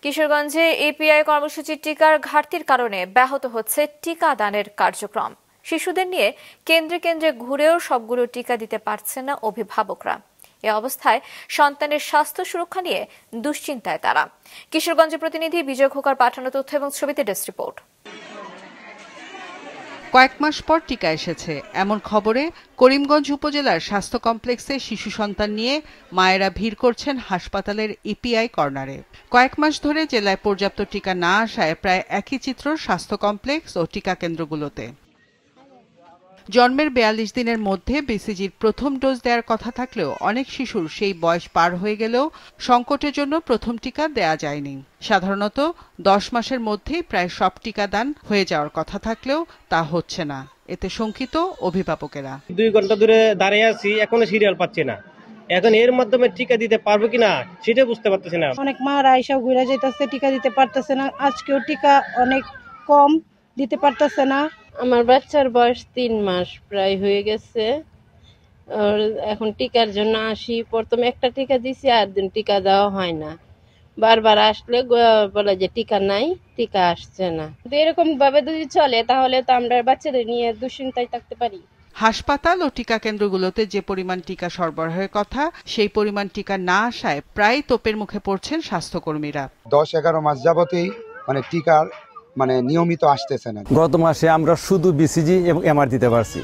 কিশোরগঞ্জে API কর্মসূচির টিকার ঘাটতির কারণে ব্যাহত হচ্ছে টিকা দানের কার্যক্রম। শিশুদের নিয়ে কেন্দ্রে কেন্দ্রে ঘুরেও সবগুলো টিকা দিতে পারছেন না অভিভাবকরা। এ অবস্থায় সন্তানের স্বাস্থ্য সুরক্ষা নিয়ে দুশ্চিন্তায় তারা। কিশোরগঞ্জের প্রতিনিধি বিজয় খোকার পাঠানো তথ্য এবং ছবিতে ডেস্ক রিপোর্ট। কয়েক মাস পর টিকা এসেছে এমন খবরে করিমগঞ্জ উপজেলার স্বাস্থ্য কমপ্লেক্সে শিশু সন্তান নিয়ে মায়েরা ভিড় করছেন হাসপাতালের ইপিআই কর্নারে। কয়েক মাস ধরে জেলায় পর্যাপ্ত টিকা না আসায় প্রায় একই চিত্র স্বাস্থ্য কমপ্লেক্স ও টিকা কেন্দ্রগুলোতে। জন্মের ৪২ দিনের মধ্যে বিসিজির প্রথম ডোজ দেওয়ার কথা থাকলেও অনেক শিশুর সেই বয়স পার হয়ে গেলেও সংকটের জন্য প্রথম টিকা দেয়া যায়নি। সাধারণত ১০ মাসের মধ্যেই প্রায় সব টিকাদান হয়ে যাওয়ার কথা থাকলেও তা হচ্ছে না। এতে শঙ্কিত অভিভাবকেরা। ২ ঘন্টা ধরে দাঁড়িয়ে আছি, এখনো সিরিয়াল পাচ্ছি না। এখন এর মাধ্যমে টিকা দিতে পারবো কিনা সেটা বুঝতে পারতেছি না। অনেক মারা এসব ঘুরে যাইতেছে, টিকা দিতে পারতেছে না। আজকেও টিকা অনেক কম দিতে পারতেছে না। আমার বাচ্চার বয়স ৩ মাস প্রায় হয়ে গেছে। এখন টিকার জন্য আসি, প্রথমে একটা টিকা দিছি, আর দিন টিকা দেওয়া হয় না। বারবার আসলে বলে যে টিকা নাই, টিকা আসছে না। এরকম ভাবে যদি চলে তাহলে তো আমরা বাচ্চাদের নিয়ে দুশ্চিন্তায় থাকতে পারি। হাসপাতাল ও টিকা কেন্দ্রগুলোতে যে পরিমাণ টিকা সরবরাহের কথা সেই পরিমাণ টিকা না আসায় প্রায় তোপের মুখে পড়ছেন স্বাস্থ্যকর্মীরা। ১০-১১ মাস যাবতেই টিকার নিয়মিত আসতেছে না। গত মাসে আমরা শুধু বিসিজি এবং এমআর দিতে পারছি,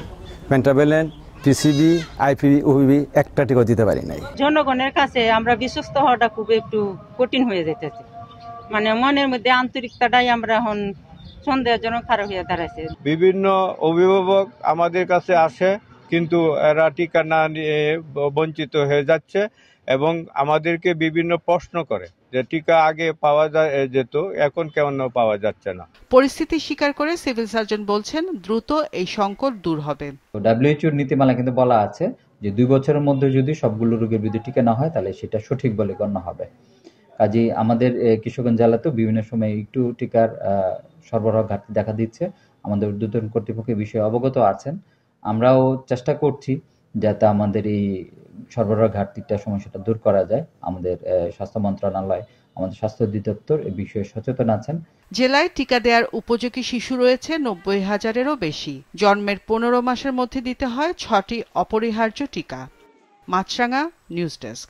পেন্টাভেলেন্ট, টিসিবি, আইপিভি, ওপিভি একটা টিকা দিতে পারি নাই। জনগণের কাছে আমরা বিশ্বস্ত হওয়াটা খুব একটু কঠিন হয়ে যেতেছে। মনের মধ্যে আন্তরিকতাটাই আমরা এখন সন্দেহজনক খারাপ হয়ে দাঁড়াইছে। বিভিন্ন অভিভাবক আমাদের কাছে আসে, কিন্তু এরা টিকা না নিয়ে বঞ্চিত হয়ে যাচ্ছে এবং আমাদেরকে বিভিন্ন প্রশ্ন করে যে টিকা আগে পাওয়া যেত, এখন কেন পাওয়া যাচ্ছে না। পরিস্থিতি স্বীকার করে সিভিল সার্জন বলছেন দ্রুত এই সংকট দূর হবে। WHO নীতিমালা কিন্তু বলা আছে যে 2 বছরের মধ্যে যদি সবগুলো রোগের বিরুদ্ধে টিকা না হয় তাহলে সেটা সঠিক বলে গণ্য হবে। কাজেই আমাদের কিশোরগঞ্জ জেলাতেও বিভিন্ন সময় একটু টিকার সরবরাহ ঘাটতি দেখা দিচ্ছে। আমাদের ঊর্ধ্বতন কর্তৃপক্ষ এই বিষয়ে অবগত আছেন। আমরাও চেষ্টা করছি যাতে আমাদের এই সরবরাহ ঘাটতিটা সমস্যাটা দূর করা যায়। আমাদের স্বাস্থ্য মন্ত্রণালয়, আমাদের স্বাস্থ্য অধিদপ্তর এই বিষয়ে সচেতন আছেন। জেলায় টিকা দেওয়ার উপযোগী শিশু রয়েছে ৯০,০০০-এরও বেশি। জন্মের ১৫ মাসের মধ্যে দিতে হয় ৬টি অপরিহার্য টিকা। মাছরাঙা, নিউজ ডেস্ক।